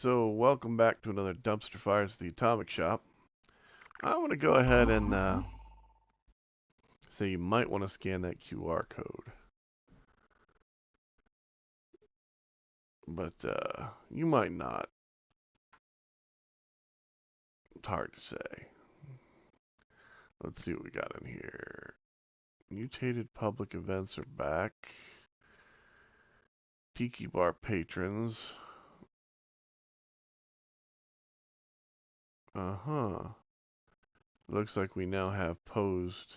So welcome back to another Dumpster Fires at the Atomic Shop. I want to go ahead and say you might want to scan that QR code. But you might not. It's hard to say. Let's see what we got in here. Mutated public events are back. Tiki Bar patrons. Uh-huh. Looks like we now have posed.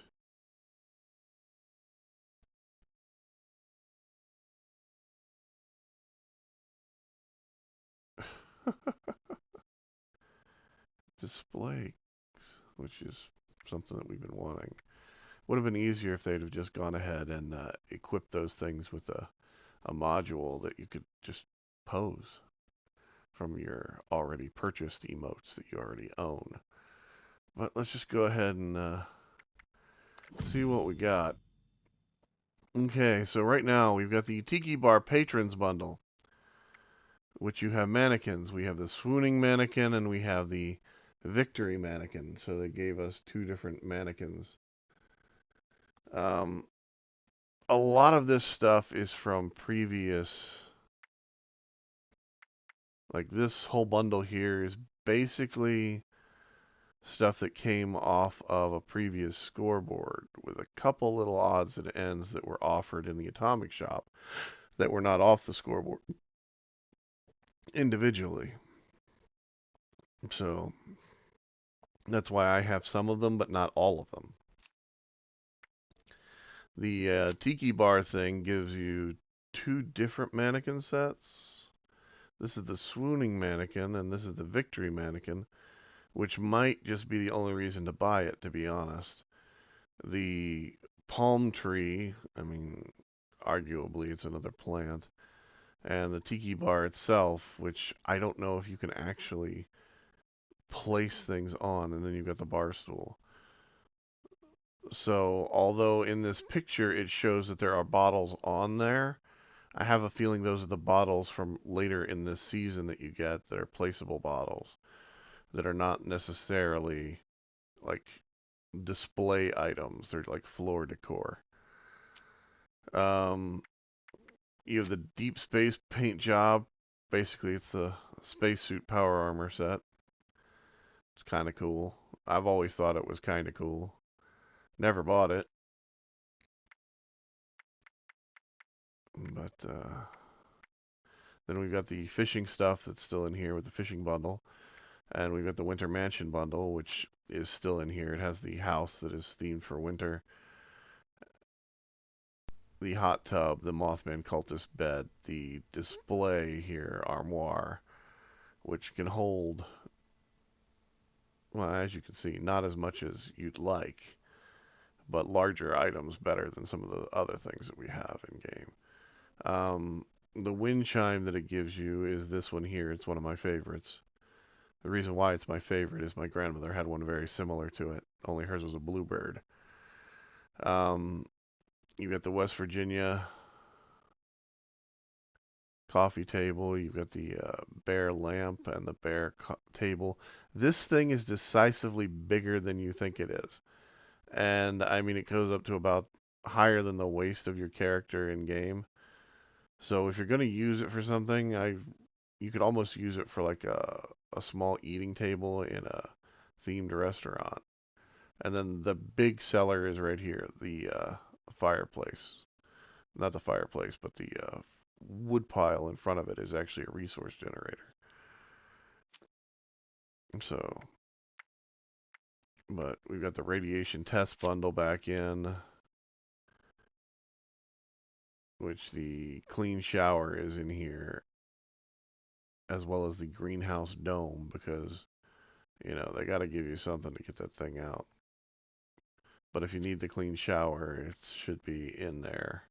Displays, which is something that we've been wanting. Would have been easier if they'd have just gone ahead and equipped those things with a module that you could just pose from your already purchased emotes that you already own. But let's just go ahead and see what we got. Okay, so right now we've got the Tiki Bar Patrons bundle, which you have mannequins. We have the Swooning Mannequin and we have the Victory Mannequin. So they gave us two different mannequins. A lot of this stuff is from previous, like this whole bundle here is basically stuff that came off of a previous scoreboard with a couple little odds and ends that were offered in the Atomic Shop that were not off the scoreboard individually. So that's why I have some of them, but not all of them. The Tiki Bar thing gives you two different mannequin sets. This is the Swooning Mannequin, and this is the Victory Mannequin, which might just be the only reason to buy it, to be honest. The Palm Tree, I mean, arguably it's another plant, and the Tiki Bar itself, which I don't know if you can actually place things on, and then you've got the bar stool. So, although in this picture it shows that there are bottles on there, I have a feeling those are the bottles from later in this season that you get that are placeable bottles that are not necessarily like display items. They're like floor decor. You have the Deep Space paint job. Basically, it's the spacesuit power armor set. It's kind of cool. I've always thought it was kind of cool. Never bought it. But then we've got the fishing stuff that's still in here with the fishing bundle. And we've got the Winter Mansion bundle, which is still in here. It has the house that is themed for winter. The hot tub, the Mothman cultist bed, the display here, armoire, which can hold, well, as you can see, not as much as you'd like, but larger items better than some of the other things that we have in game. The wind chime that it gives you is this one here. It's one of my favorites. The reason why it's my favorite is my grandmother had one very similar to it, only hers was a bluebird. You've got the West Virginia coffee table. You've got the bear lamp and the bear table. This thing is decisively bigger than you think it is. And I mean, it goes up to about higher than the waist of your character in game. So if you're going to use it for something, you could almost use it for like a small eating table in a themed restaurant. And then the big seller is right here, the fireplace. Not the fireplace, but the wood pile in front of it is actually a resource generator. So, but we've got the radiation test bundle back in, which the clean shower is in here, as well as the greenhouse dome, because, you know, they got to give you something to get that thing out. But if you need the clean shower, it should be in there.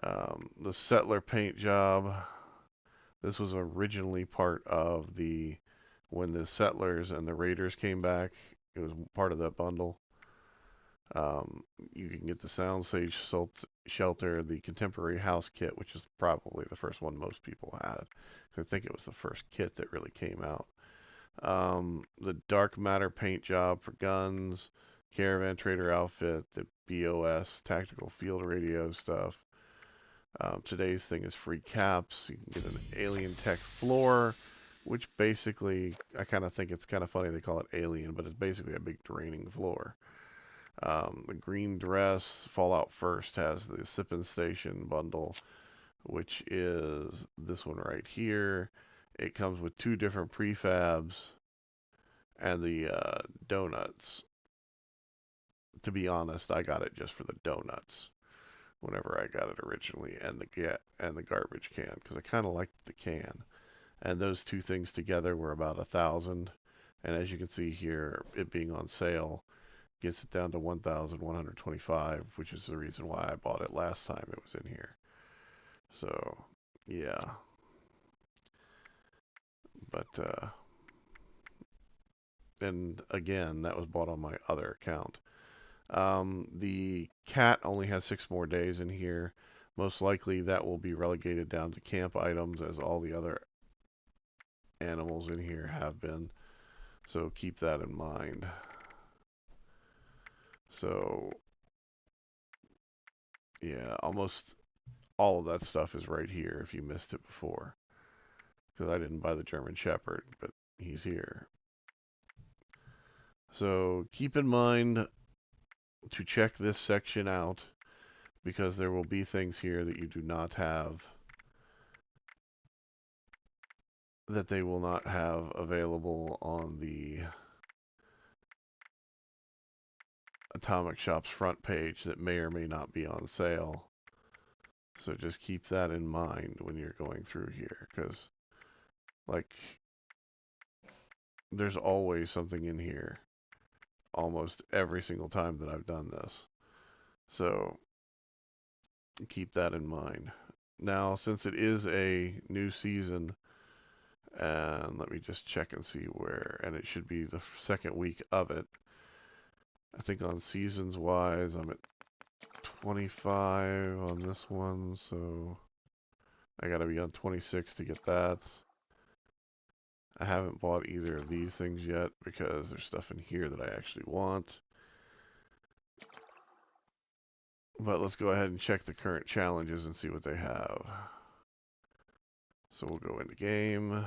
The settler paint job, this was originally part of the, when the settlers and the raiders came back, it was part of that bundle. You can get the Soundstage Shelter, the Contemporary House Kit, which is probably the first one most people had. I think it was the first kit that really came out. The Dark Matter paint job for guns, Caravan Trader outfit, the BOS tactical field radio stuff. Today's thing is free caps. You can get an Alien Tech floor, which basically, I kind of think it's kind of funny they call it alien, but it's basically a big draining floor. The green dress, Fallout First, has the Sippin' Station bundle, which is this one right here. It comes with 2 different prefabs and the donuts. To be honest, I got it just for the donuts whenever I got it originally, and the garbage can, because I kind of liked the can. And those 2 things together were about 1,000. And as you can see here, it being on sale gets it down to 1,125, which is the reason why I bought it last time it was in here. So, yeah. But, and again, that was bought on my other account. The cat only has 6 more days in here. Most likely that will be relegated down to camp items, as all the other animals in here have been. So keep that in mind. So, yeah, almost all of that stuff is right here if you missed it before. Because I didn't buy the German Shepherd, but he's here. So keep in mind to check this section out, because there will be things here that you do not have, that they will not have available on the Atomic Shop's front page, that may or may not be on sale. So just keep that in mind when you're going through here, because like there's always something in here almost every single time that I've done this. So keep that in mind. Now, since it is a new season, and let me just check and see where, and it should be the 2nd week of it. I think on seasons wise, I'm at 25 on this one, so I gotta be on 26 to get that. I haven't bought either of these things yet because there's stuff in here that I actually want. But let's go ahead and check the current challenges and see what they have. So we'll go into game.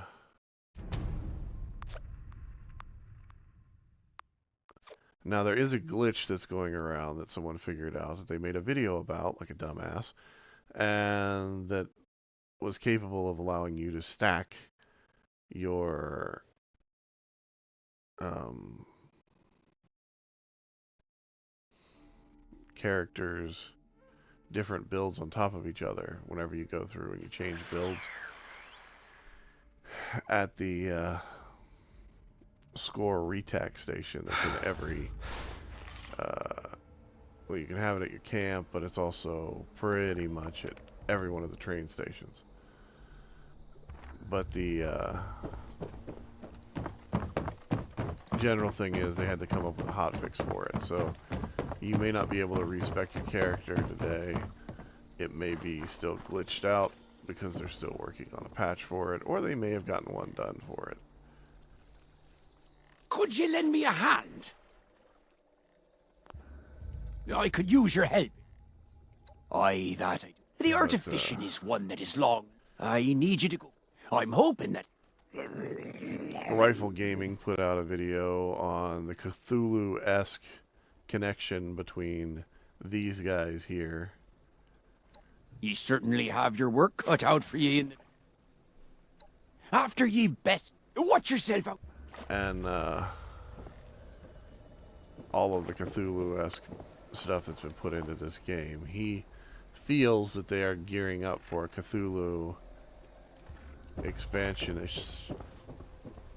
Now there is a glitch that's going around that someone figured out that they made a video about, like a dumbass, and that was capable of allowing you to stack your characters' different builds on top of each other whenever you go through and you change builds at the score retack station that's in every well, you can have it at your camp, but it's also pretty much at every one of the train stations. But the general thing is they had to come up with a hotfix for it. So you may not be able to respec your character today. It may be still glitched out because they're still working on a patch for it, or they may have gotten one done for it. Could you lend me a hand? I could use your help. Aye, that I do. The art of fishing is one that is long. I need you to go. I'm hoping that... Rifle Gaming put out a video on the Cthulhu-esque connection between these guys here. Ye certainly have your work cut out for ye in the... After ye best... Watch yourself out. And all of the Cthulhu-esque stuff that's been put into this game. He feels that they are gearing up for a Cthulhu expansionish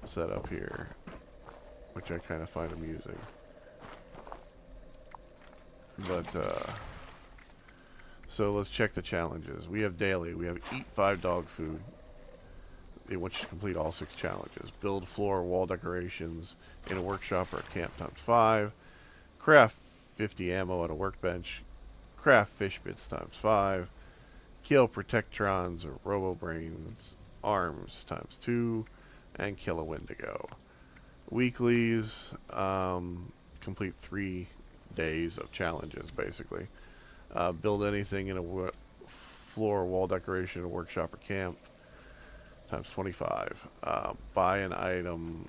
setup here, which I kind of find amusing. But so let's check the challenges. We have daily. We have eat 5 dog food. They want you to complete all 6 challenges. Build floor wall decorations in a workshop or a camp ×5. Craft 50 ammo at a workbench, craft fish bits times 5, kill protectrons or robo-brains arms times 2, and kill a Wendigo. Weeklies, complete 3 days of challenges, basically. Build anything in a floor, wall decoration, workshop, or camp, times 25. Buy an item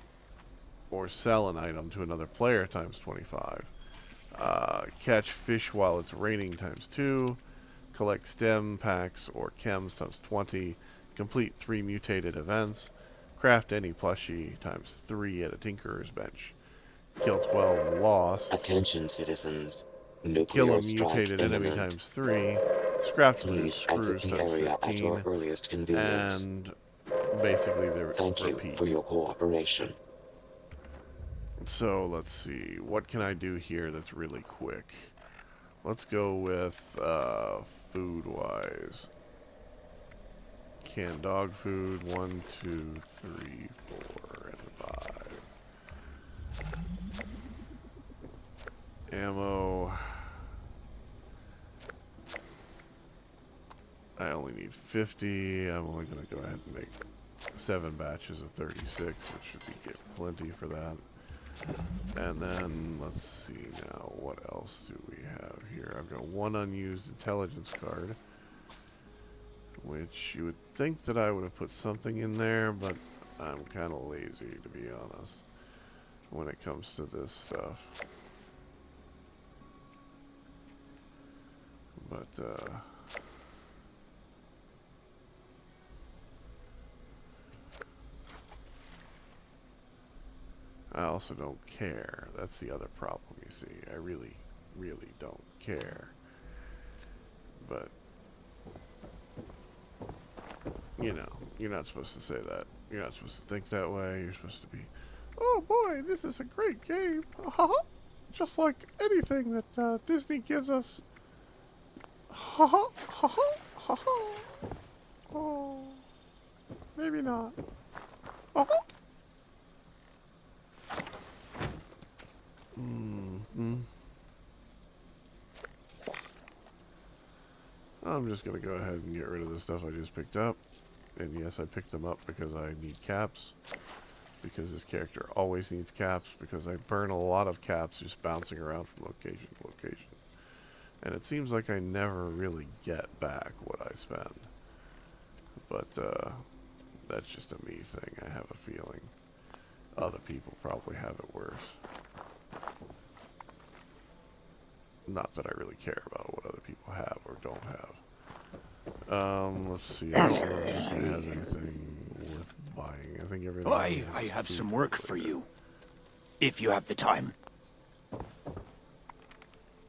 or sell an item to another player, times 25. Catch fish while it's raining, times 2. Collect stem packs or chems, times 20. Complete 3 mutated events. Craft any plushie, times 3 at a tinkerer's bench. Kill 12 lost. Attention citizens. Kill a Nuclear strike mutated enemy, imminent. times 3. Scrap Please exit screws, the times area at your 15. earliest convenience. And basically they Thank you repeat. for your cooperation. So let's see, what can I do here that's really quick? Let's go with food-wise. Canned dog food, 1, 2, 3, 4, and 5. Ammo. I only need 50. I'm only going to go ahead and make 7 batches of 36, which should be plenty for that. And then, let's see now, what else do we have here? I've got 1 unused intelligence card, which you would think that I would have put something in there, but I'm kind of lazy, to be honest, when it comes to this stuff. But, I also don't care. That's the other problem, you see. I really, really don't care. But, you know, you're not supposed to say that. You're not supposed to think that way. You're supposed to be, oh boy, this is a great game. Just like anything that Disney gives us. Oh, maybe not. I'm just going to go ahead and get rid of the stuff I just picked up. And yes, I picked them up because I need caps. Because this character always needs caps. Because I burn a lot of caps just bouncing around from location to location. And it seems like I never really get back what I spend. But that's just a me thing, I have a feeling. Other people probably have it worse. Not that I really care about what other people have or don't have. Let's see. I don't know if this guy has anything worth buying. I think everything. I have some work for you, if you have the time.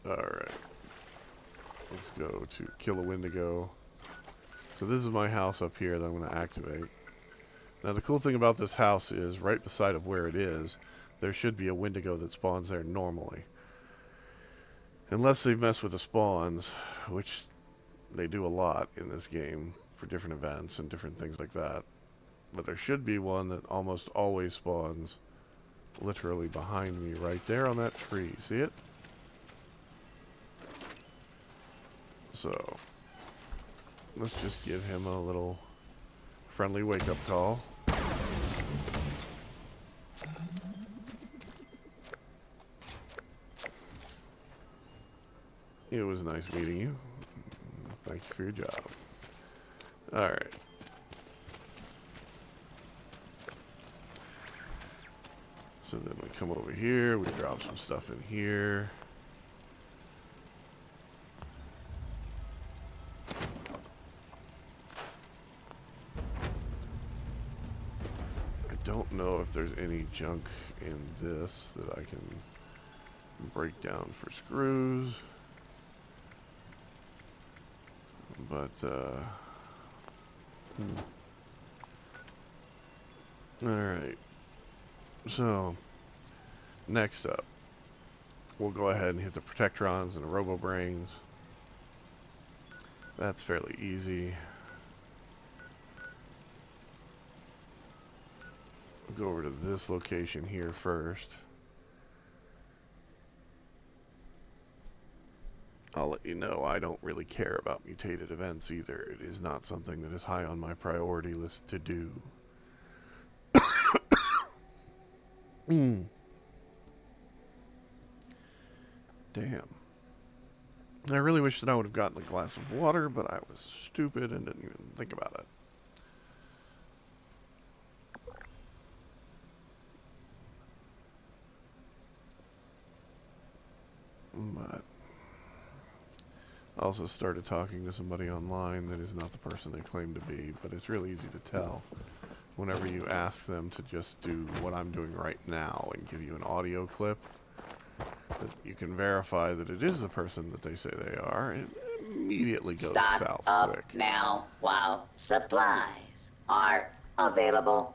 Alright. Let's go to kill a Wendigo. So this is my house up here that I'm going to activate. Now the cool thing about this house is right beside of where it is, there should be a Wendigo that spawns there normally. Unless they mess with the spawns, which they do a lot in this game for different events and different things like that. But there should be one that almost always spawns literally behind me right there on that tree. See it? So, let's just give him a little friendly wake-up call. It was nice meeting you. Thank you for your job. Alright. So then we come over here, we drop some stuff in here. I don't know if there's any junk in this that I can break down for screws. But, Alright. So, next up, we'll go ahead and hit the Protectrons and the Robo-Brains. That's fairly easy. We'll go over to this location here first. I'll let you know I don't really care about mutated events either. It is not something that is high on my priority list to do. Damn. I really wish that I would have gotten a glass of water, but I was stupid and didn't even think about it. But I also started talking to somebody online that is not the person they claim to be, but it's really easy to tell whenever you ask them to just do what I'm doing right now and give you an audio clip that you can verify that it is the person that they say they are. It immediately goes south quick. Now while supplies are available.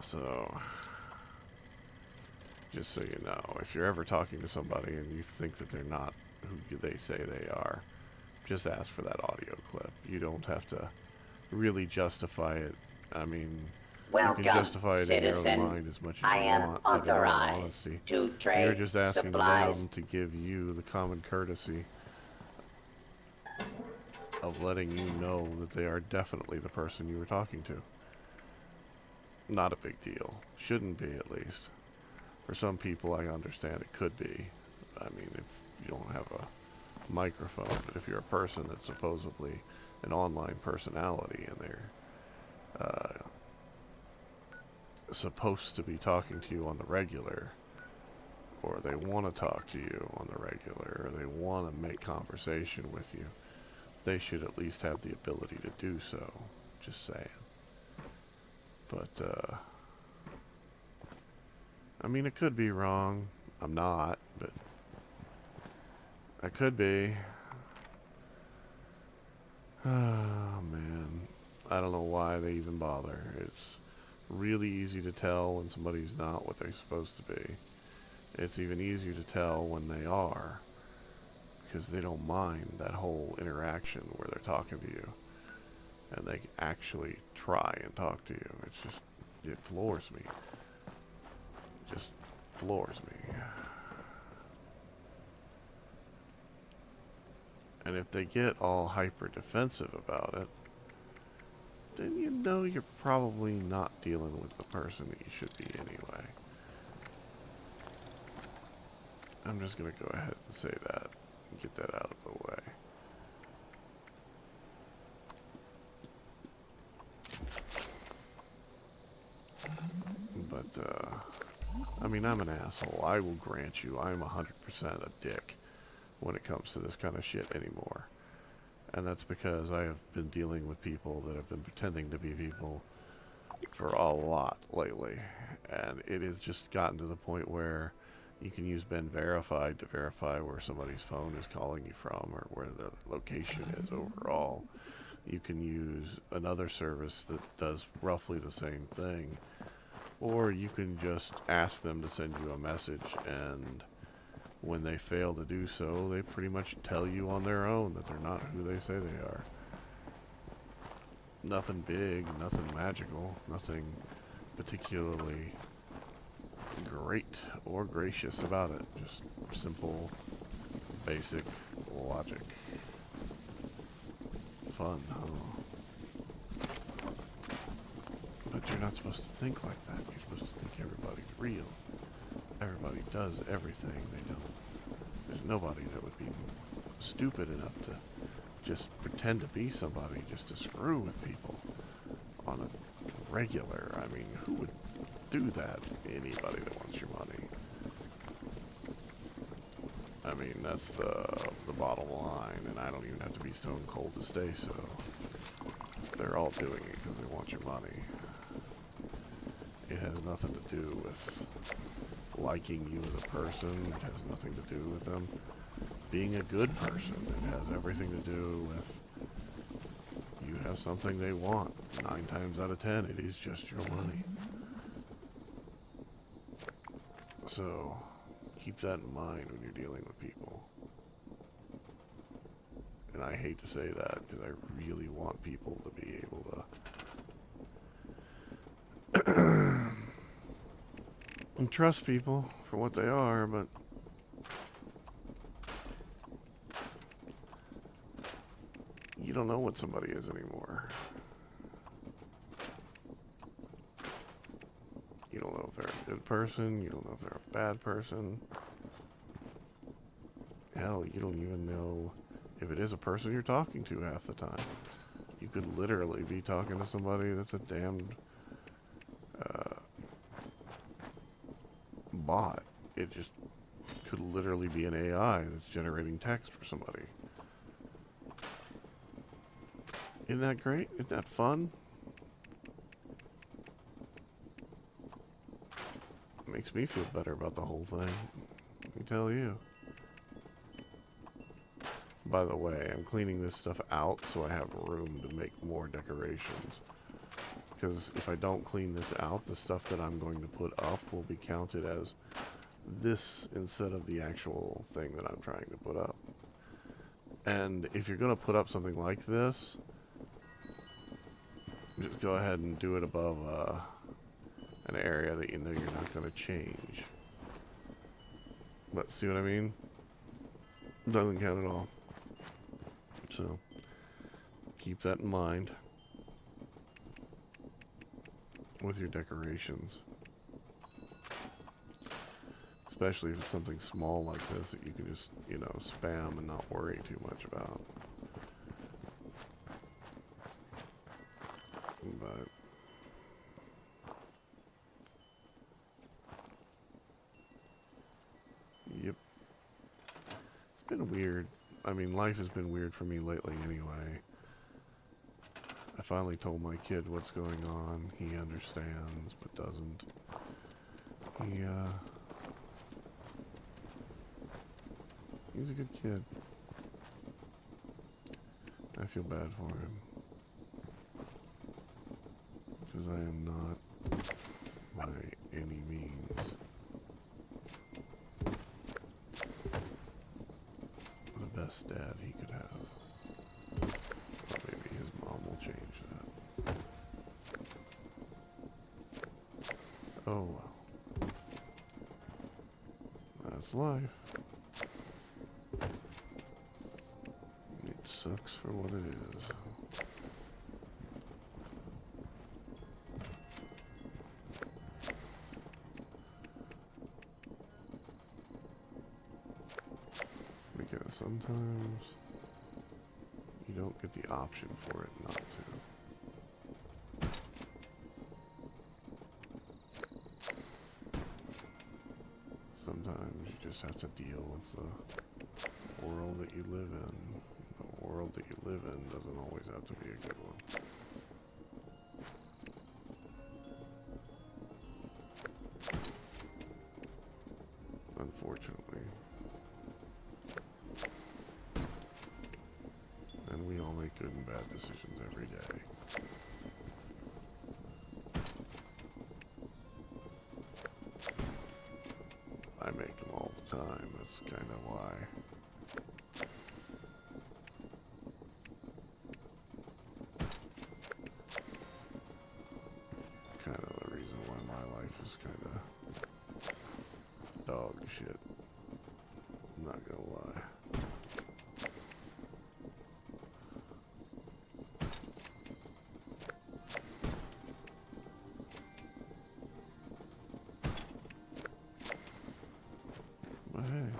So, just so you know, if you're ever talking to somebody and you think that they're not who they say they are, just ask for that audio clip. You don't have to really justify it. I mean, you can justify it in your own mind as much as you want, but in all honesty, you're just asking them to give you the common courtesy of letting you know that they are definitely the person you were talking to. Not a big deal. Shouldn't be, at least. For some people, I understand it could be. I mean, if you don't have a microphone, but if you're a person that's supposedly an online personality and they're supposed to be talking to you on the regular, or they want to talk to you on the regular, or they want to make conversation with you, they should at least have the ability to do so. Just saying. But, I mean, it could be wrong. I'm not, but I could be. Oh, man. I don't know why they even bother. It's really easy to tell when somebody's not what they're supposed to be. It's even easier to tell when they are, because they don't mind that whole interaction where they're talking to you and they actually try and talk to you. It's just, it floors me. It just floors me. And if they get all hyper defensive about it, then you know you're probably not dealing with the person that you should be anyway. I'm just going to go ahead and say that and get that out of the way. But, I mean, I'm an asshole. I will grant you I'm 100% a dick when it comes to this kind of shit anymore. And that's because I have been dealing with people that have been pretending to be people for a lot lately. And it has just gotten to the point where you can use Ben Verified to verify where somebody's phone is calling you from or where the location is overall. You can use another service that does roughly the same thing. Or you can just ask them to send you a message, and when they fail to do so, they pretty much tell you on their own that they're not who they say they are. Nothing big, nothing magical, nothing particularly great or gracious about it. Just simple, basic logic. Fun, huh? But you're not supposed to think like that. You're supposed to think everybody's real. Everybody does everything. There's nobody that would be stupid enough to just pretend to be somebody just to screw with people on a regular. I mean, who would do that? Anybody that wants your money. I mean, that's the bottom line, and I don't even have to be stone cold to stay so. They're all doing it because they want your money. It has nothing to do with liking you as a person. It has nothing to do with them being a good person. It has everything to do with you have something they want. 9 times out of 10, it is just your money. So, keep that in mind when you're dealing with people. And I hate to say that because I really want people to be able to and trust people for what they are, but don't know what somebody is anymore. You don't know if they're a good person, you don't know if they're a bad person. Hell, you don't even know if it is a person you're talking to half the time. You could literally be talking to somebody that's a damned bot. It just could literally be an AI that's generating text for somebody. Isn't that great? Isn't that fun? It makes me feel better about the whole thing. Let me tell you. By the way, I'm cleaning this stuff out so I have room to make more decorations. Because if I don't clean this out, the stuff that I'm going to put up will be counted as this instead of the actual thing that I'm trying to put up. And if you're going to put up something like this, just go ahead and do it above an area that you know you're not going to change. But see what I mean? Doesn't count at all. So, keep that in mind with your decorations. Especially if it's something small like this that you can just, you know, spam and not worry too much about. But yep. It's been weird. I mean, life has been weird for me lately anyway. I finally told my kid what's going on. He understands, but doesn't. He's a good kid. I feel bad for him. Because I am not, by any means, the best dad he could have. But maybe his mom will change that. Oh well. That's life. It sucks for what it is. Because sometimes you don't get the option for it not to. Sometimes you just have to deal with the world that you live in. The world that you live in doesn't always have to be a good one. Unfortunately. And we all make good and bad decisions every day. I make them all the time. That's kind of why. Kind of the reason why my life is kind of dog shit. I'm not gonna lie. But hey.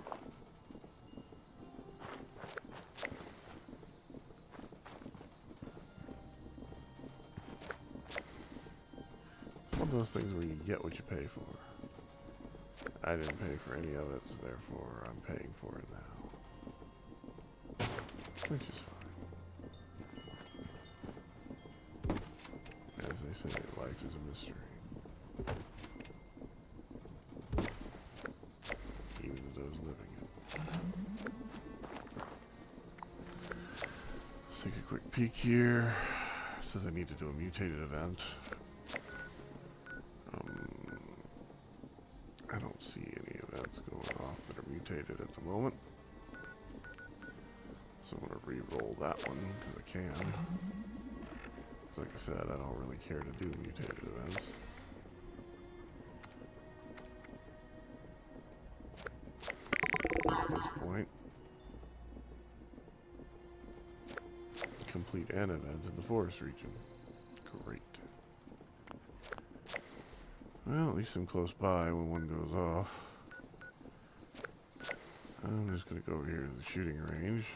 It's one of those things where you get what you pay for. I didn't pay for any of it, so therefore I'm paying for it now. Which is fine. As they say, life is a mystery. Even to those living it. Let's take a quick peek here. It says I need to do a mutated event. I don't see any events going off that are mutated at the moment. So I'm going to re-roll that one because I can. Like I said, I don't really care to do mutated events. At this point. Complete an event in the forest region. Great. Well, at least I'm close by when one goes off. I'm just going to go over here to the shooting range.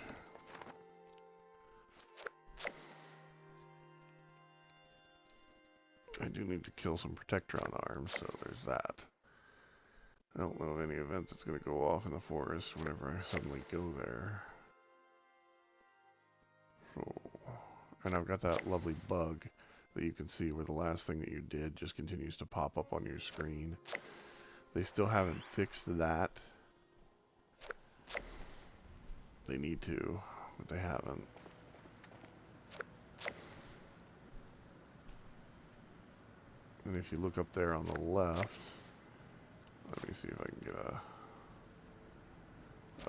I do need to kill some Protectron arms, so there's that. I don't know of any event that's going to go off in the forest whenever I suddenly go there. So, and I've got that lovely bug that you can see where the last thing that you did just continues to pop up on your screen. They still haven't fixed that. They need to, but they haven't. And if you look up there on the left, let me see if I can get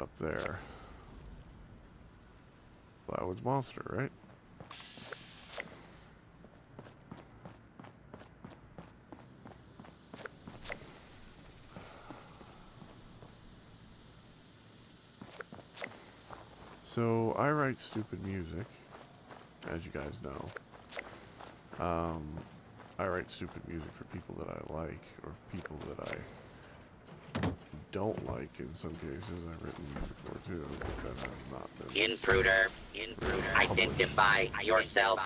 up there. Flowood's monster, right? So I write stupid music, as you guys know. I write stupid music for people that I like, or people that I don't like. In some cases, I've written music for too, but that has not been. Intruder, identify yourself.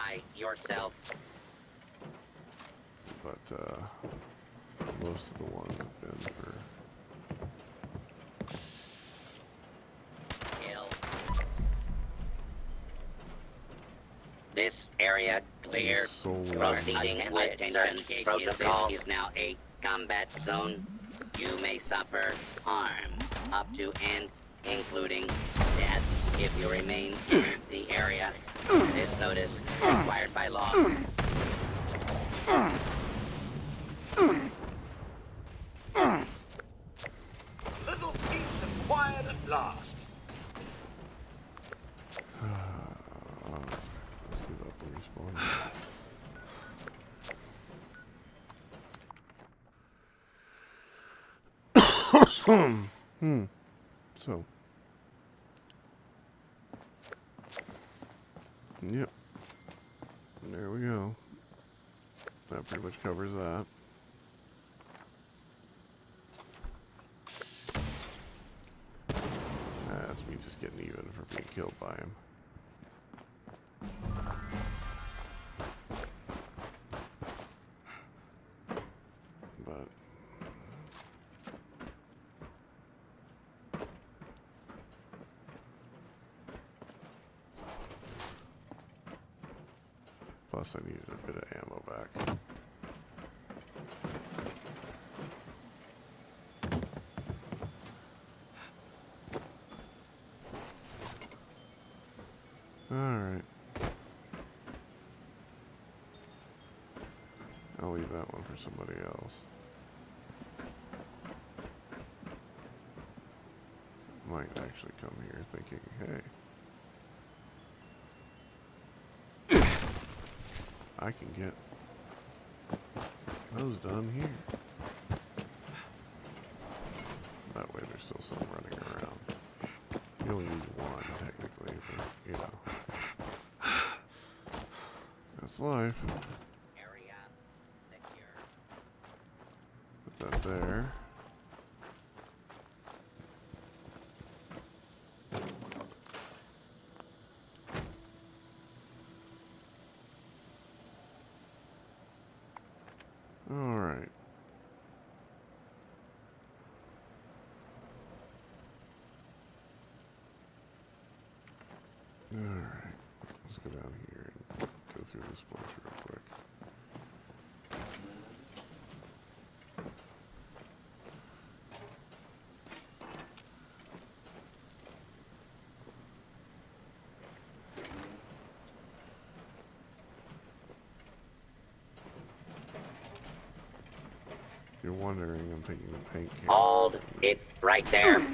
But most of the ones have been for. This area clear. Proceeding with attention. Protocol is now a combat zone. You may suffer harm up to and including death if you remain in the area. This notice required by law. Little peace and quiet at last. Let's give up and respawn. So. Yep. There we go. That pretty much covers that. That's me just getting even for being killed by him. But plus I needed a bit of ammo back. Alright. I'll leave that one for somebody else. Might actually come here thinking, hey, I can get those done here. That way there's still some running around. You only need one technically, but you know. That's life. Area secure. Put that there. Alright. Alright. Let's go down here and go through this bunch real quick. If you're wondering, I'm taking the paint can. Hold it right there.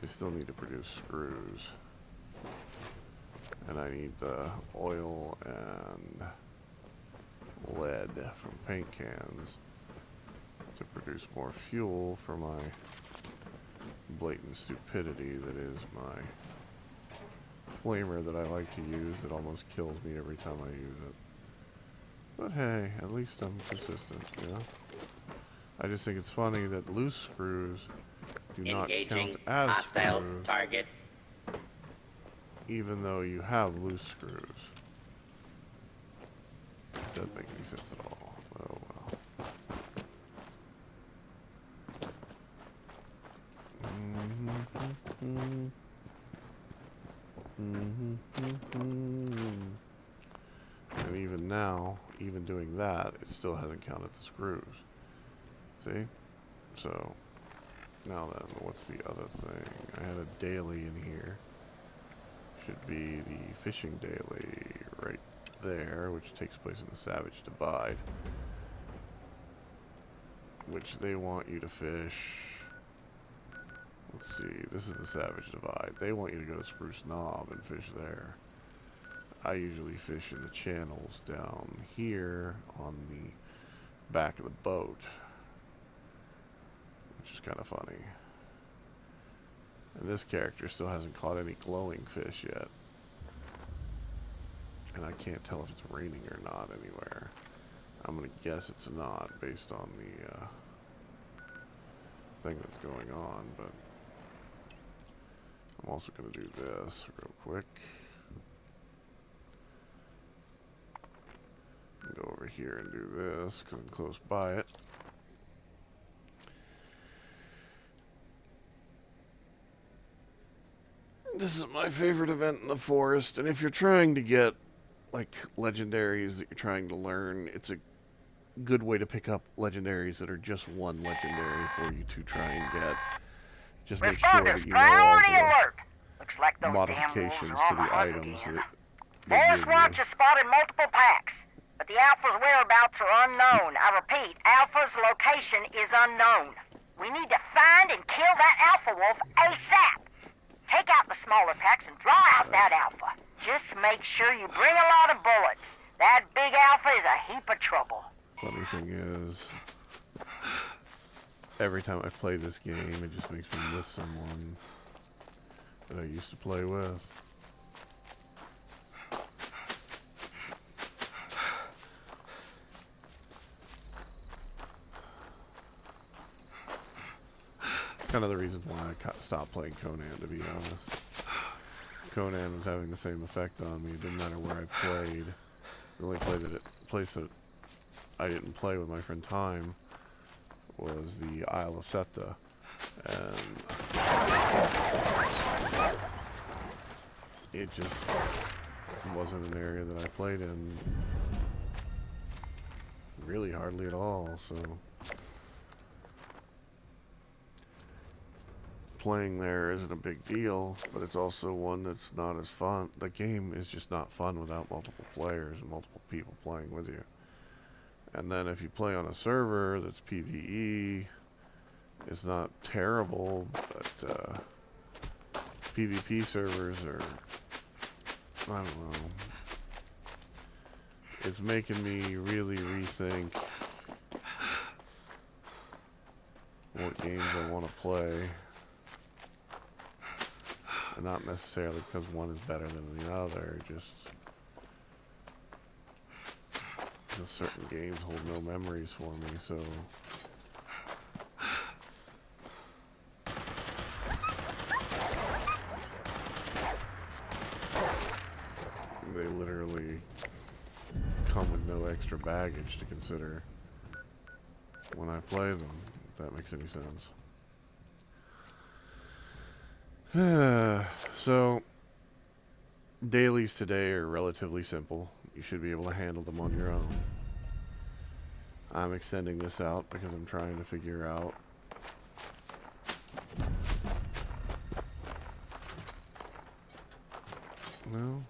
I still need to produce screws. And I need the oil and lead from paint cans to produce more fuel for my blatant stupidity that is my flamer that I like to use that almost kills me every time I use it. But hey, at least I'm consistent, you know? I just think it's funny that loose screws do not count as hostile screws, target. even though you have loose screws. Doesn't make any sense at all. Oh well. And even now, even doing that, it still hasn't counted the screws. See? So, now then, what's the other thing? I had a daily in here. Should be the fishing daily right there, which takes place in the Savage Divide. Which they want you to fish. Let's see, this is the Savage Divide. They want you to go to Spruce Knob and fish there. I usually fish in the channels down here on the back of the boat, which is kind of funny. And this character still hasn't caught any glowing fish yet. And I can't tell if it's raining or not anywhere. I'm going to guess it's not based on the thing that's going on, but I'm also going to do this real quick. Go over here and do this because I'm close by it. This is my favorite event in the forest, and if you're trying to get like legendaries that you're trying to learn, it's a good way to pick up legendaries that are just one legendary for you to try and get. Just make sure that you know all Looks like the those modifications to the items that they Forest give Watch you. has spotted multiple packs, but the Alpha's whereabouts are unknown. I repeat, Alpha's location is unknown. We need to find and kill that Alpha Wolf ASAP. Take out the smaller packs and draw out that Alpha. Just make sure you bring a lot of bullets. That big Alpha is a heap of trouble. Funny thing is, every time I play this game, it just makes me miss someone that I used to play with. Kind of the reason why I stopped playing Conan, to be honest. Conan was having the same effect on me. It didn't matter where I played. The only place that I didn't play with my friend Time was the Isle of Septa, and it just wasn't an area that I played in really hardly at all, so playing there isn't a big deal, but it's also one that's not as fun. The game is just not fun without multiple players and multiple people playing with you. And then if you play on a server that's PvE, it's not terrible, but PvP servers are, I don't know, it's making me really rethink what games I want to play. And not necessarily because one is better than the other, just certain games hold no memories for me, so they literally come with no extra baggage to consider when I play them, if that makes any sense. So, dailies today are relatively simple. You should be able to handle them on your own. I'm extending this out because I'm trying to figure out well,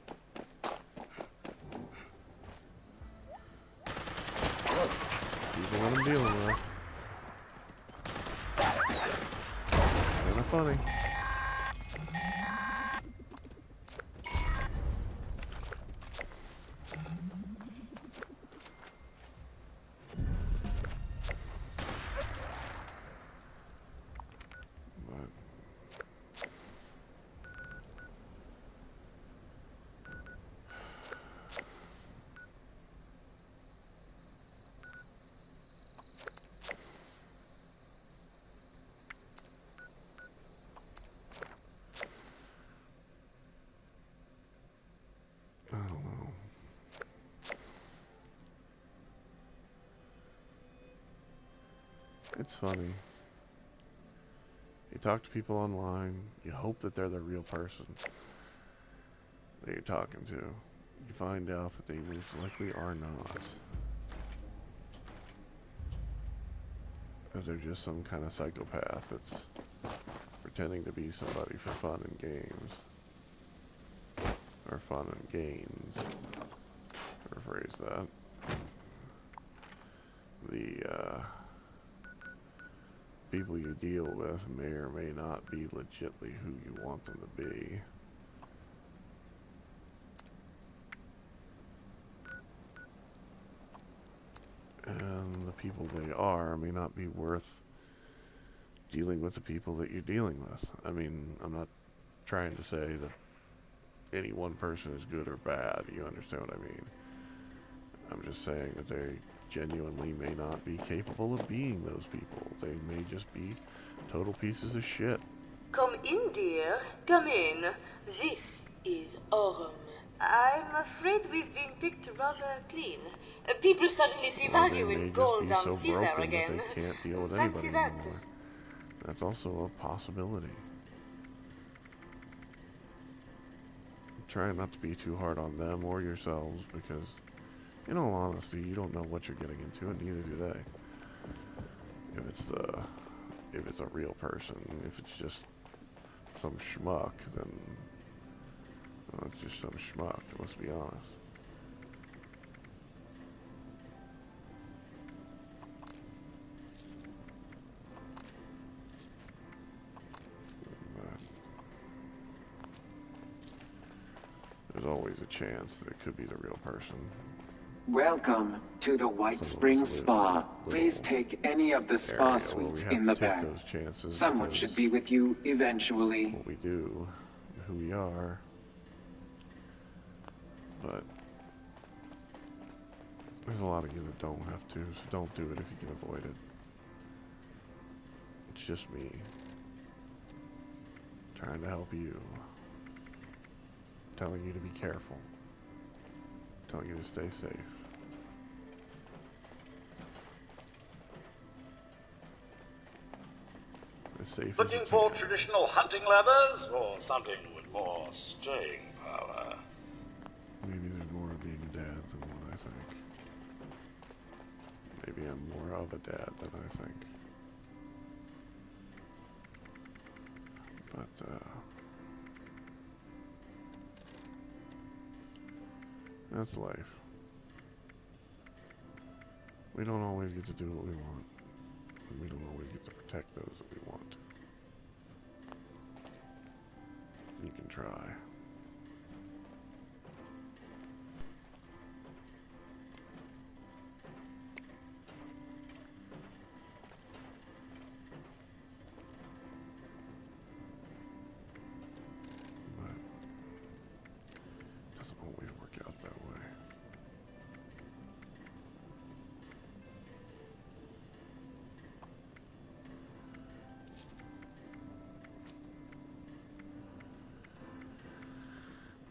people what I'm dealing with. Kinda funny. It's funny. You talk to people online, you hope that they're the real person that you're talking to. You find out that they most likely are not. That they're just some kind of psychopath that's pretending to be somebody for fun and games. Or fun and gains. Rephrase that. The people you deal with may or may not be legitly who you want them to be. And the people they are may not be worth dealing with the people that you're dealing with. I mean, I'm not trying to say that any one person is good or bad. You understand what I mean? I'm just saying that they genuinely may not be capable of being those people. They may just be total pieces of shit. Come in, dear. Come in. This is Orm. I'm afraid we've been picked rather clean. People suddenly see value in gold so and silver broken again. that they can't deal with Fancy anybody that. anymore. That's also a possibility. Try not to be too hard on them or yourselves, because in all honesty, you don't know what you're getting into, and neither do they. If it's a real person, if it's just some schmuck, then well, it's just some schmuck, let's be honest. But there's always a chance that it could be the real person. Welcome to the White Springs Spa. Please take any of the spa suites in the back. Someone should be with you eventually. What we do, who we are, but there's a lot of you that don't have to, so don't do it if you can avoid it. It's just me trying to help you, telling you to be careful, telling you to stay safe. As safe as Looking you for can. traditional hunting leathers or something with more staying power? Maybe there's more of being a dad than what I think. Maybe I'm more of a dad than I think. But, that's life. We don't always get to do what we want. And we don't always get to protect those that we want to. You can try. But it doesn't always work out that way.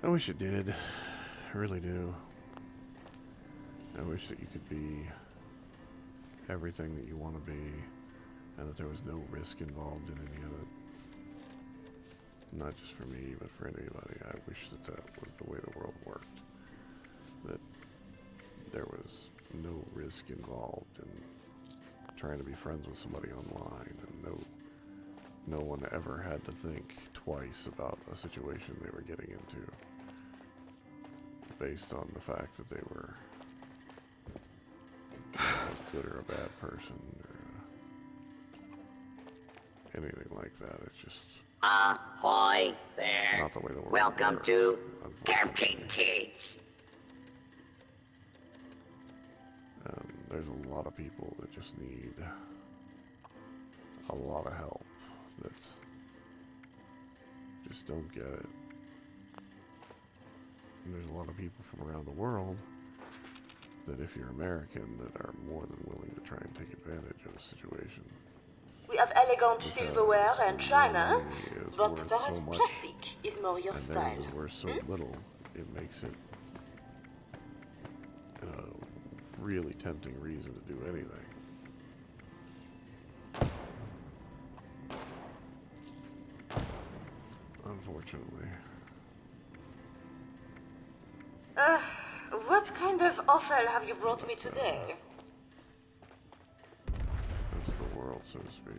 I wish it did. I really do. I wish that you could be everything that you want to be, and that there was no risk involved in any of it. Not just for me, but for anybody. I wish that that was the way the world worked. That there was no risk involved in trying to be friends with somebody online, and no one ever had to think twice about a situation they were getting into, based on the fact that they were a good or a bad person, or anything like that. It's just Ahoy there. not the way the world Welcome works, to unfortunately. Camping Kids. There's a lot of people that just need a lot of help that just don't get it. And there's a lot of people from around the world that, if you're American, that are more than willing to try and take advantage of a situation. We have elegant silverware and china, money is but worth perhaps so much, plastic is more your and style. theirs is worth so little, it makes it a really tempting reason to do anything. What kind of offal have you brought me today? That's the world, so to speak.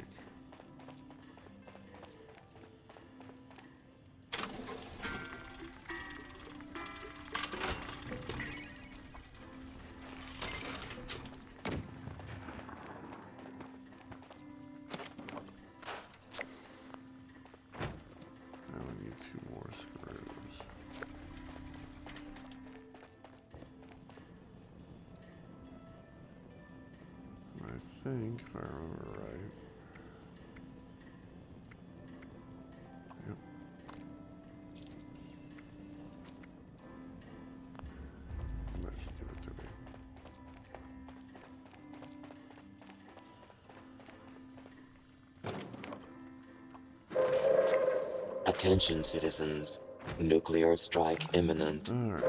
Now we need 2 more screws. I think, if I remember right. Yep. That should give it to me. Attention, citizens. Nuclear strike imminent. Alright,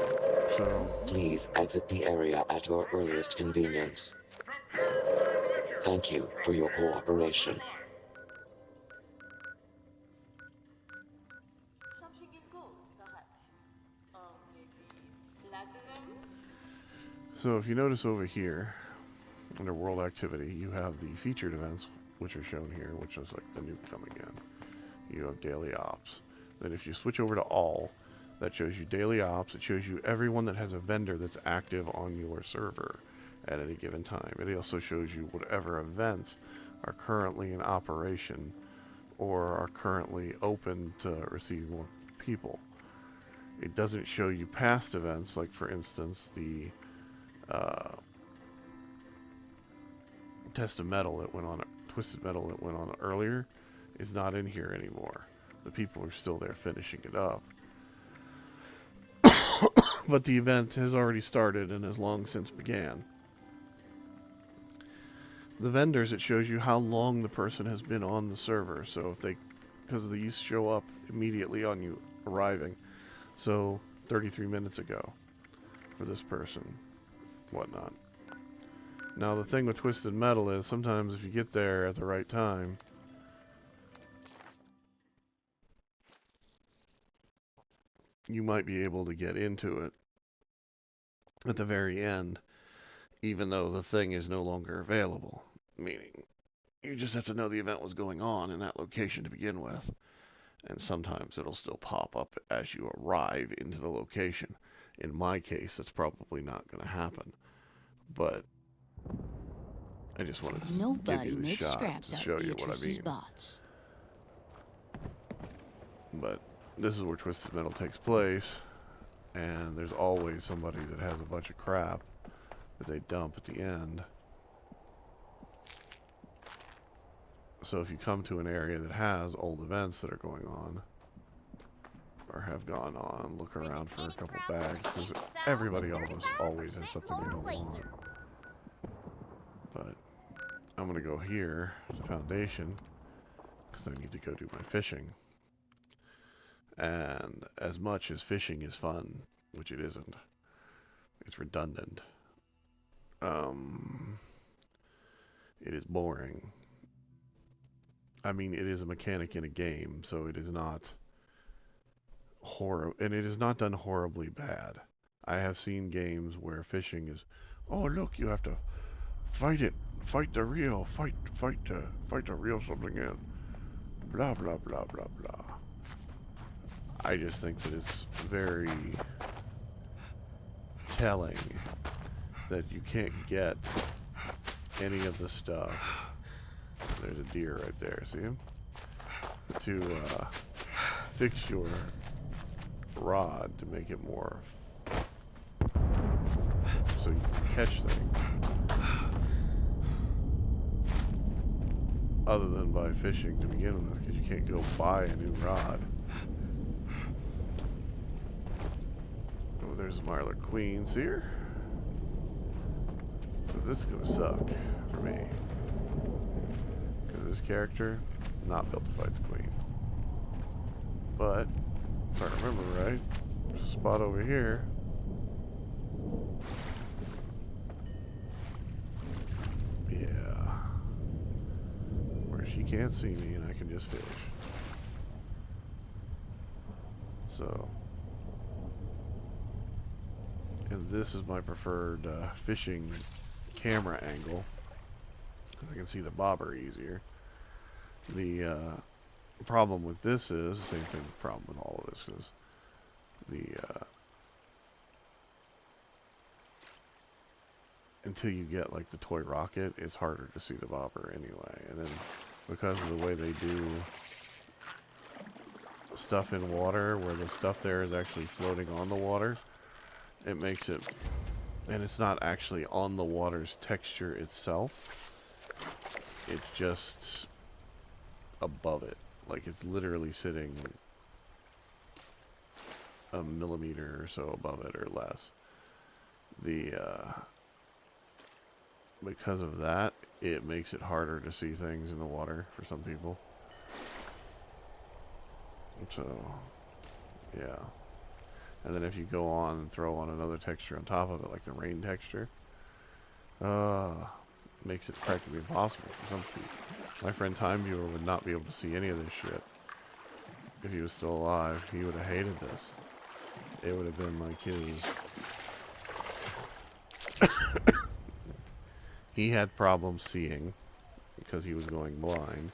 so Please exit the area at your earliest convenience. Thank you for your cooperation. Something in gold, perhaps? Or maybe platinum? So if you notice over here, under World Activity, you have the featured events, which are shown here, which is like the nuke coming in. You have Daily Ops. Then if you switch over to All, that shows you Daily Ops. It shows you everyone that has a vendor that's active on your server at any given time. It also shows you whatever events are currently in operation or are currently open to receive more people. It doesn't show you past events, like for instance the Test of Metal that went on, Twisted Metal that went on earlier is not in here anymore. The people are still there finishing it up. But the event has already started and has long since began. The vendors, it shows you how long the person has been on the server. So if they, because these show up immediately on you arriving. So 33 minutes ago for this person, whatnot. Now the thing with Twisted Metal is sometimes if you get there at the right time, you might be able to get into it at the very end, even though the thing is no longer available. Meaning, you just have to know the event was going on in that location to begin with. And sometimes it'll still pop up as you arrive into the location. In my case, that's probably not going to happen. But I just wanted to give you the shot to show you what I mean. But this is where Twisted Metal takes place, and there's always somebody that has a bunch of crap that they dump at the end. So if you come to an area that has old events that are going on, or have gone on, look around for a couple bags, because everybody almost always has something they don't want. But I'm going to go here to Foundation, because I need to go do my fishing. And as much as fishing is fun, which it isn't, it's redundant. It is boring. I mean, it is a mechanic in a game, so it is not and it is not done horribly bad. I have seen games where fishing is, oh look, you have to fight the reel, fight to reel something in, blah blah blah blah blah. I just think that it's very telling that you can't get any of the stuff. There's a deer right there, see him? To fix your rod to make it more so you can catch things. Other than by fishing to begin with, because you can't go buy a new rod. Oh, there's Marla Queen. See her? So this is gonna suck for me. Because this character, not built to fight the Queen. But, if I remember right, there's a spot over here. Yeah. Where she can't see me and I can just fish. So, And this is my preferred fishing camera angle. I can see the bobber easier. The problem with this is, the same thing, problem with all of this is, until you get like the toy rocket, it's harder to see the bobber anyway. And then because of the way they do stuff in water, where the stuff there is actually floating on the water, it makes it, and it's not actually on the water's texture itself, it's just above it. Like it's literally sitting a millimeter or so above it or less. Because of that, it makes it harder to see things in the water for some people. So, yeah. And then if you go on and throw on another texture on top of it, like the rain texture, makes it practically impossible for some people. My friend Time Viewer would not be able to see any of this shit. If he was still alive, he would have hated this. It would have been like his... He had problems seeing because he was going blind.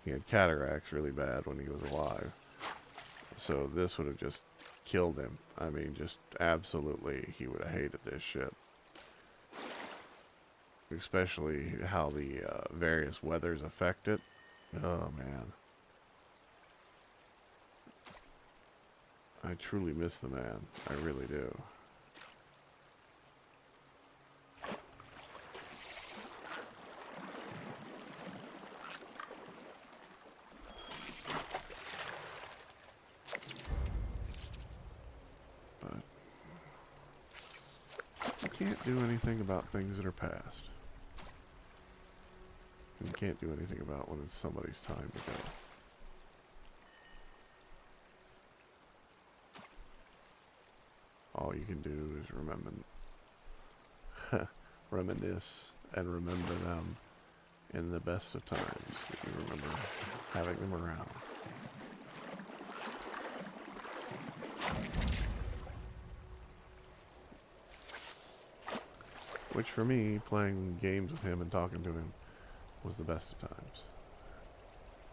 He had cataracts really bad when he was alive. So this would have just killed him. I mean, just absolutely, he would have hated this shit. Especially how the various weathers affect it. Oh, man. I truly miss the man. I really do. But you can't do anything about things that are past. And you can't do anything about when it's somebody's time to go. All you can do is reminisce and remember them in the best of times. You remember having them around. Which for me, playing games with him and talking to him was the best of times.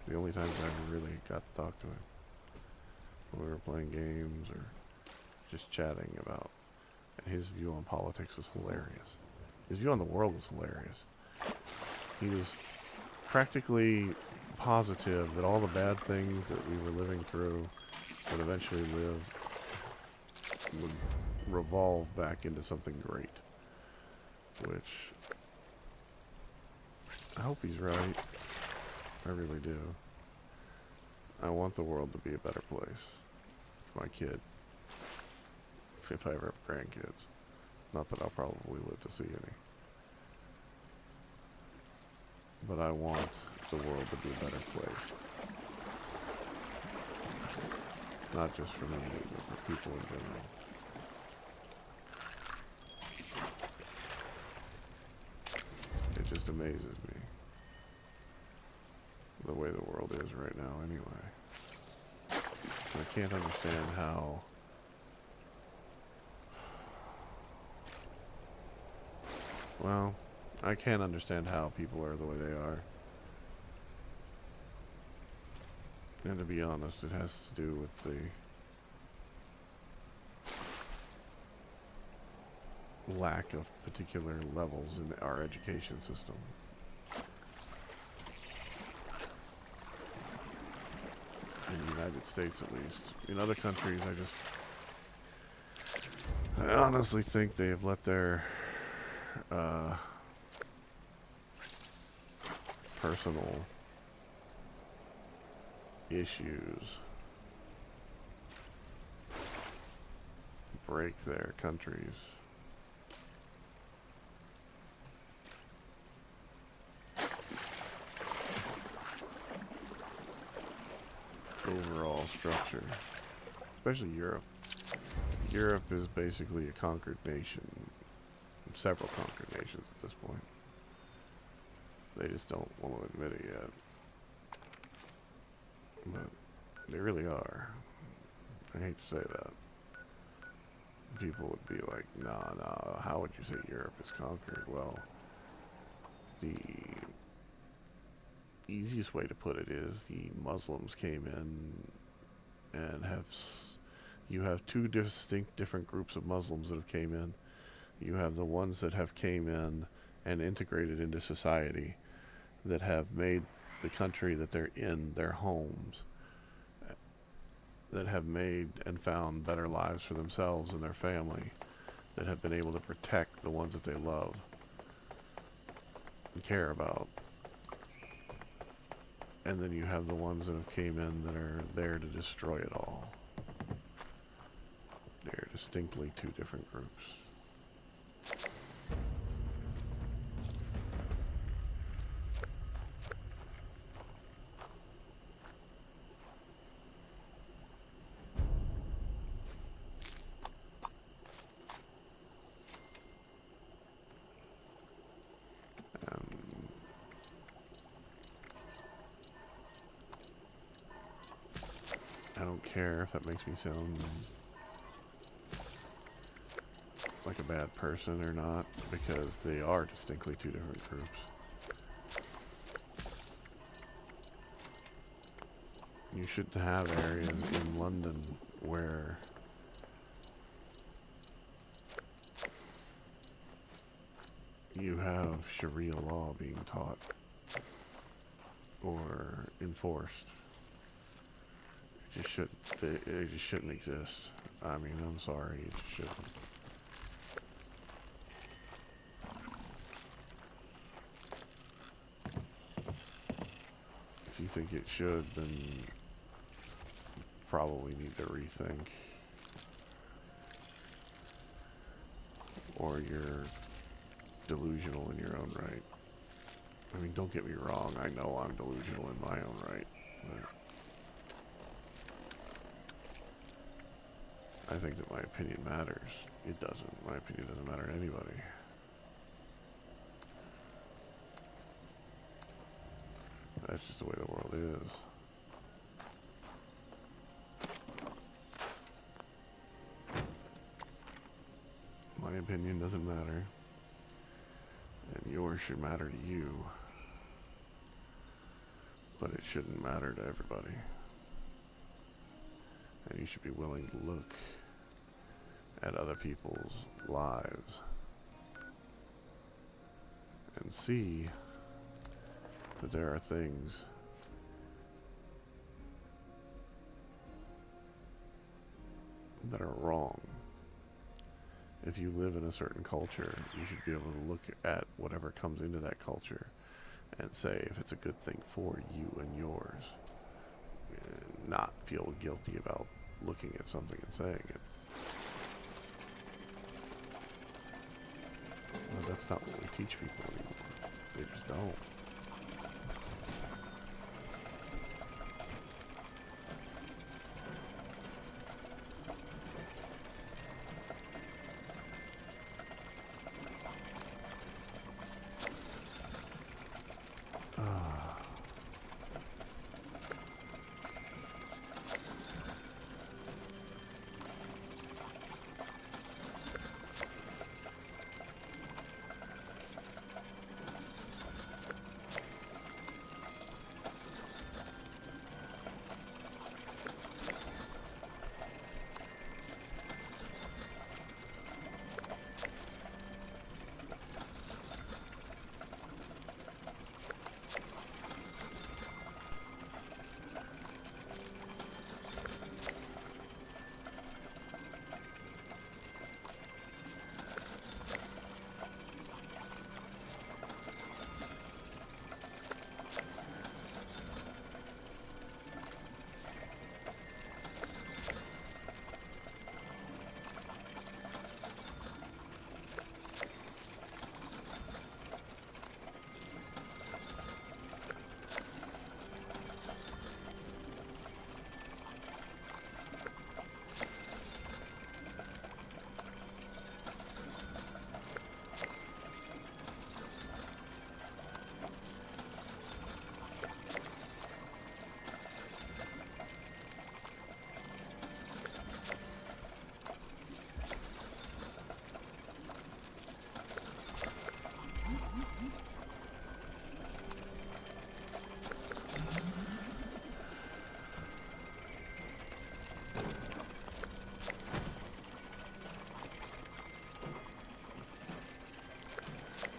The only times I ever really got to talk to him. When we were playing games or just chatting about, and his view on politics was hilarious. His view on the world was hilarious. He was practically positive that all the bad things that we were living through would eventually would revolve back into something great. Which, I hope he's right. I really do. I want the world to be a better place for my kid. If I ever have grandkids. Not that I'll probably live to see any. But I want the world to be a better place. Not just for me, but for people in general. It just amazes me. The way the world is right now anyway. I can't understand how... Well, I can't understand how people are the way they are. And to be honest, it has to do with the lack of particular levels in our education system. In the United States, at least. In other countries, I honestly think they have let their personal issues break their countries. Overall structure, especially Europe. Europe is basically a conquered nation, several conquered nations at this point. They just don't want to admit it yet. But they really are. I hate to say that. people would be like, nah, how would you say Europe is conquered? Well, the easiest way to put it is the Muslims came in and you have two distinct different groups of Muslims that have came in. You have the ones that have came in and integrated into society, that have made the country that they're in their homes, that have made and found better lives for themselves and their family, that have been able to protect the ones that they love and care about. And then you have the ones that have came in that are there to destroy it all. They're distinctly two different groups. I don't care if that makes me sound like a bad person or not, because they are distinctly two different groups. You should have areas in London where you have Sharia law being taught or enforced. It just shouldn't exist. I mean, I'm sorry, it just shouldn't. If you think it should, then you probably need to rethink. Or you're delusional in your own right. I mean, don't get me wrong, I know I'm delusional in my own right, but I think that my opinion matters. It doesn't. My opinion doesn't matter to anybody. That's just the way the world is. My opinion doesn't matter, and yours should matter to you, but it shouldn't matter to everybody. And you should be willing to look at other people's lives and see that there are things that are wrong. If you live in a certain culture, you should be able to look at whatever comes into that culture and say if it's a good thing for you and yours, and not feel guilty about looking at something and saying it. Well, that's not what we teach people anymore. They just don't.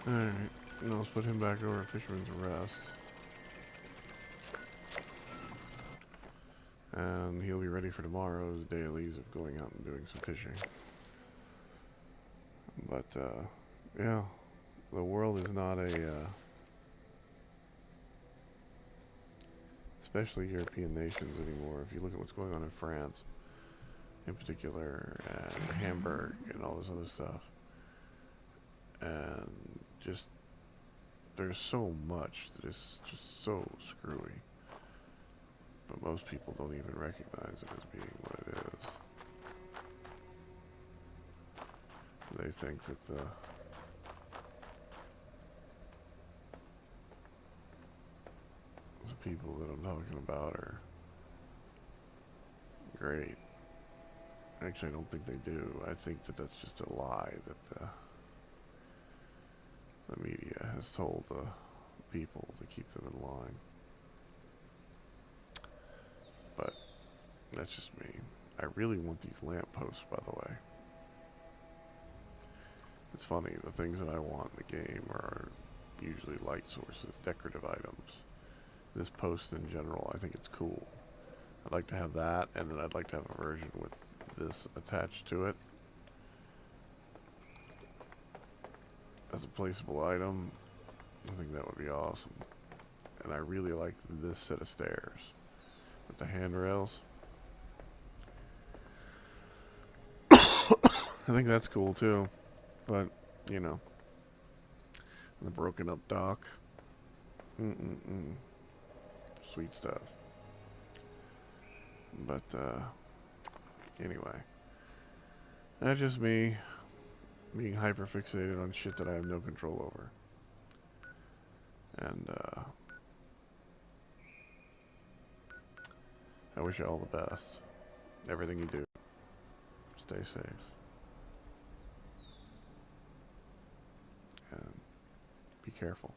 Alright, now let's put him back over at Fisherman's Rest. And he'll be ready for tomorrow's dailies of going out and doing some fishing. But, yeah, the world is not a, especially European nations anymore. If you look at what's going on in France, in particular, and Hamburg, and all this other stuff. And just, there's so much that is just so screwy. But most people don't even recognize it as being what it is. They think that the people that I'm talking about are great. Actually, I don't think they do. I think that that's just a lie that the media has told the people to keep them in line. But that's just me. I really want these lampposts, by the way. It's funny, the things that I want in the game are usually light sources, decorative items. This post in general, I think it's cool. I'd like to have that, and then I'd like to have a version with this attached to it as a placeable item. I think that would be awesome. And I really like this set of stairs with the handrails. I think that's cool too, but you know, the broken up dock. Sweet stuff. But anyway, that's just me being hyper fixated on shit that I have no control over. And I wish you all the best. Everything you do, stay safe. And be careful.